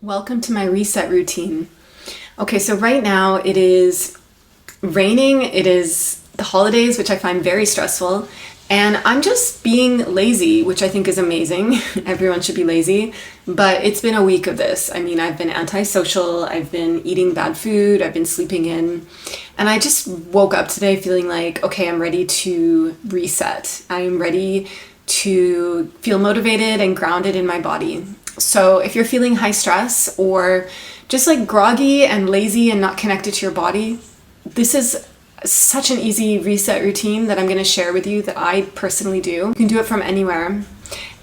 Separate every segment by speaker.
Speaker 1: Welcome to my reset routine. Okay, so right now it is raining, it is the holidays, which I find very stressful, and I'm just being lazy, which I think is amazing. Everyone should be lazy, but it's been a week of this. I mean, I've been antisocial, I've been eating bad food, I've been sleeping in, and I just woke up today feeling like, okay, I'm ready to reset. I'm ready to feel motivated and grounded in my body. So if you're feeling high stress or just like groggy and lazy and not connected to your body, this is such an easy reset routine that I'm going to share with you that I personally do. You can do it from anywhere.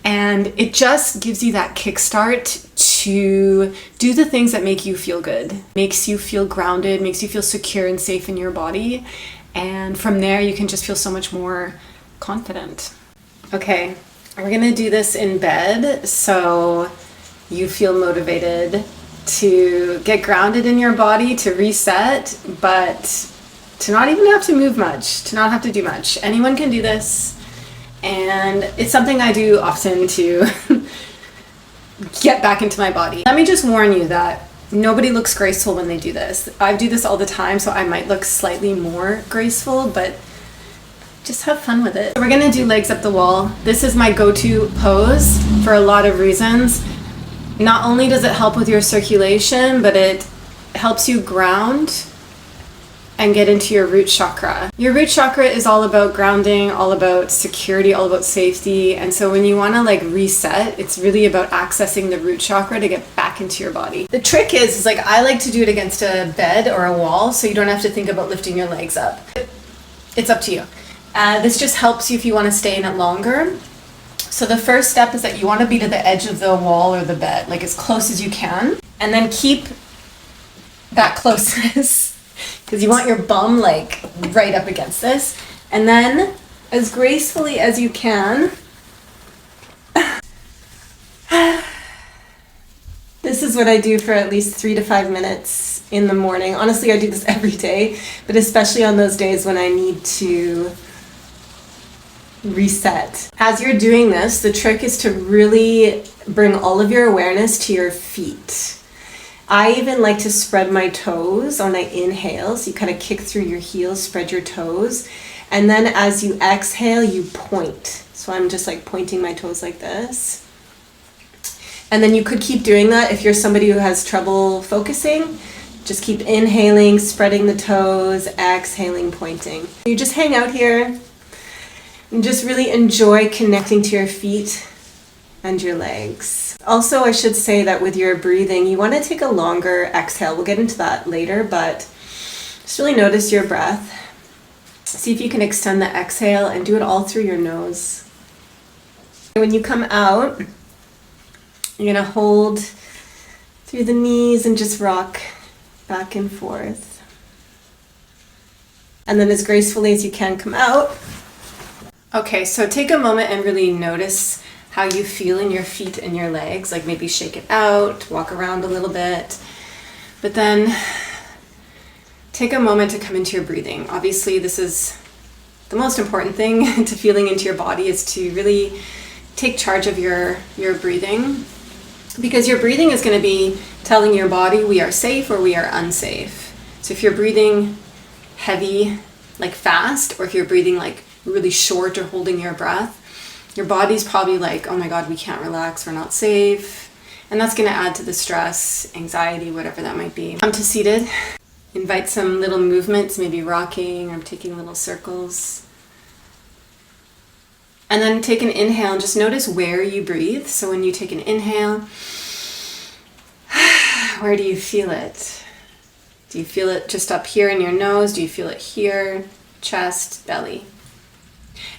Speaker 1: And it just gives you that kickstart to do the things that make you feel good, makes you feel grounded, makes you feel secure and safe in your body. And from there, you can just feel so much more confident. Okay, we're going to do this in bed so you feel motivated to get grounded in your body, to reset, but to not even have to move much, to not have to do much. Anyone can do this, and it's something I do often to get back into my body. Let me just warn you that nobody looks graceful when they do this. I do this all the time, so I might look slightly more graceful, but just have fun with it. So we're gonna do legs up the wall. This is my go-to pose for a lot of reasons. Not only does it help with your circulation, but it helps you ground and get into your root chakra. Your root chakra is all about grounding, all about security, all about safety. And so when you wanna like reset, it's really about accessing the root chakra to get back into your body. The trick is like I like to do it against a bed or a wall so you don't have to think about lifting your legs up. It's up to you. This just helps you if you want to stay in it longer. So the first step is that you want to be to the edge of the wall or the bed, like as close as you can, and then keep that closeness because you want your bum like right up against this. And then as gracefully as you can, this is what I do for at least 3 to 5 minutes in the morning. Honestly, I do this every day, but especially on those days when I need to reset. As you're doing this, the trick is to really bring all of your awareness to your feet. I even like to spread my toes on my inhale. So you kind of kick through your heels, spread your toes. And then as you exhale, you point. So I'm just like pointing my toes like this. And then you could keep doing that if you're somebody who has trouble focusing. Just keep inhaling, spreading the toes, exhaling, pointing. You just hang out here and just really enjoy connecting to your feet and your legs. Also, I should say that with your breathing, you want to take a longer exhale. We'll get into that later, but just really notice your breath. See if you can extend the exhale and do it all through your nose. When you come out, you're going to hold through the knees and just rock back and forth. And then as gracefully as you can come out. Okay, so take a moment and really notice how you feel in your feet and your legs, like maybe shake it out, walk around a little bit, but then take a moment to come into your breathing. Obviously, this is the most important thing to feeling into your body, is to really take charge of your breathing, because your breathing is going to be telling your body we are safe or we are unsafe. So if you're breathing heavy, like fast, or if you're breathing like really short or holding your breath, your body's probably like, oh my God, we can't relax, we're not safe. And that's going to add to the stress, anxiety, whatever that might be. Come to seated. Invite some little movements, maybe rocking or taking little circles. And then take an inhale and just notice where you breathe. So when you take an inhale, where do you feel it? Do you feel it just up here in your nose? Do you feel it here, chest, belly?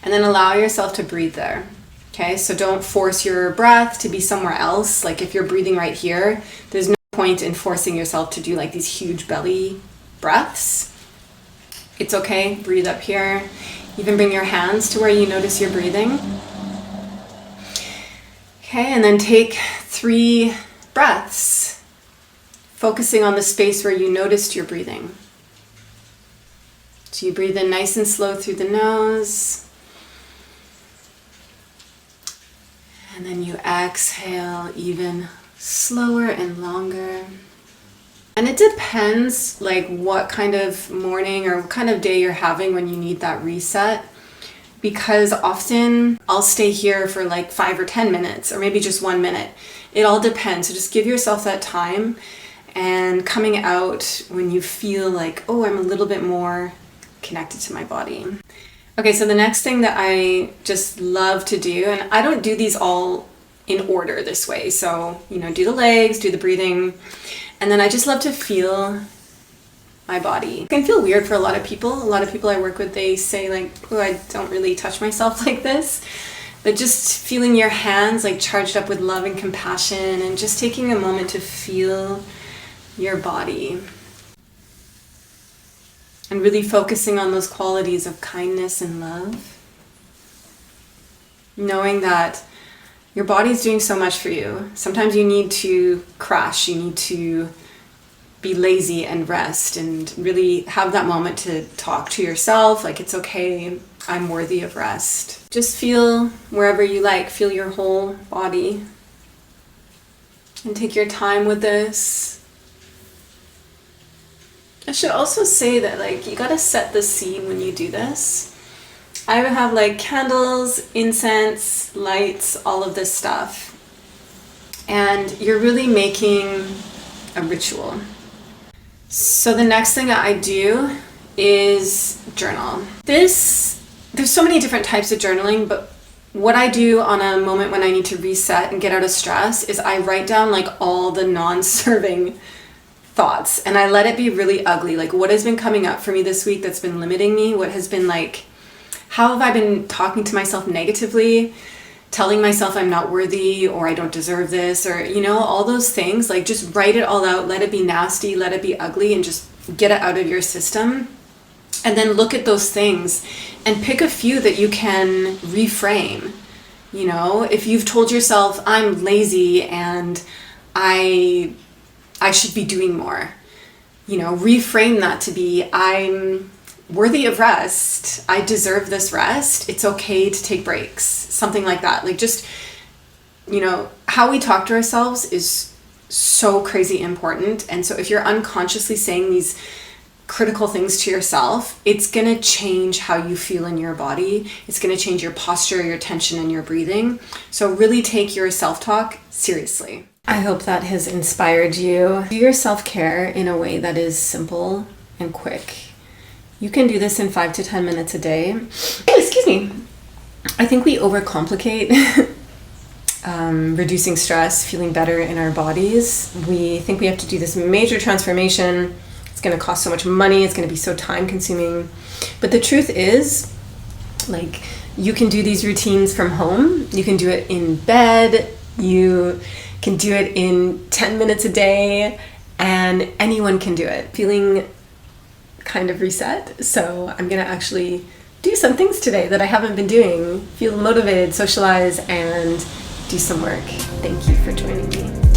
Speaker 1: And then allow yourself to breathe there. Okay, so don't force your breath to be somewhere else. Like if you're breathing right here, there's no point in forcing yourself to do like these huge belly breaths. It's okay, breathe up here. Even bring your hands to where you notice you're breathing. Okay, and then take 3 breaths, focusing on the space where you noticed you're breathing. So you breathe in nice and slow through the nose. And then you exhale even slower and longer. And it depends like what kind of morning or what kind of day you're having when you need that reset. Because often I'll stay here for like 5 or 10 minutes or maybe just 1 minute. It all depends. So just give yourself that time, and coming out when you feel like, oh, I'm a little bit more connected to my body. Okay, so the next thing that I just love to do, and I don't do these all in order this way. So, do the legs, do the breathing, and then I just love to feel my body. It can feel weird for a lot of people. A lot of people I work with, they say like, oh, I don't really touch myself like this. But just feeling your hands like charged up with love and compassion, and just taking a moment to feel your body. And really focusing on those qualities of kindness and love. Knowing that your body's doing so much for you. Sometimes you need to crash, you need to be lazy and rest, and really have that moment to talk to yourself, like, it's okay, I'm worthy of rest. Just feel wherever you like, feel your whole body, and take your time with this. I should also say that like you gotta set the scene when you do this. I would have like candles, incense, lights, all of this stuff. And you're really making a ritual. So the next thing that I do is journal. There's so many different types of journaling, but what I do on a moment when I need to reset and get out of stress is I write down like all the non-serving thoughts, and I let it be really ugly. Like, what has been coming up for me this week that's been limiting me? What has been like, how have I been talking to myself negatively, telling myself I'm not worthy or I don't deserve this, or, all those things. Like, just write it all out, let it be nasty, let it be ugly, and just get it out of your system. And then look at those things and pick a few that you can reframe. If you've told yourself I'm lazy and I should be doing more, reframe that to be I'm worthy of rest, I deserve this rest, it's okay to take breaks, something like that. Like, just, how we talk to ourselves is so crazy important. And so if you're unconsciously saying these critical things to yourself, it's going to change how you feel in your body. It's going to change your posture, your tension, and your breathing. So really take your self-talk seriously. I hope that has inspired you. Do your self-care in a way that is simple and quick. You can do this in 5 to 10 minutes a day. Excuse me. I think we overcomplicate reducing stress, feeling better in our bodies. We think we have to do this major transformation. It's going to cost so much money. It's going to be so time consuming. But the truth is, like, you can do these routines from home. You can do it in bed. You can do it in 10 minutes a day, and anyone can do it. Feeling kind of reset. So I'm going to actually do some things today that I haven't been doing. Feel motivated, socialize, and do some work. Thank you for joining me.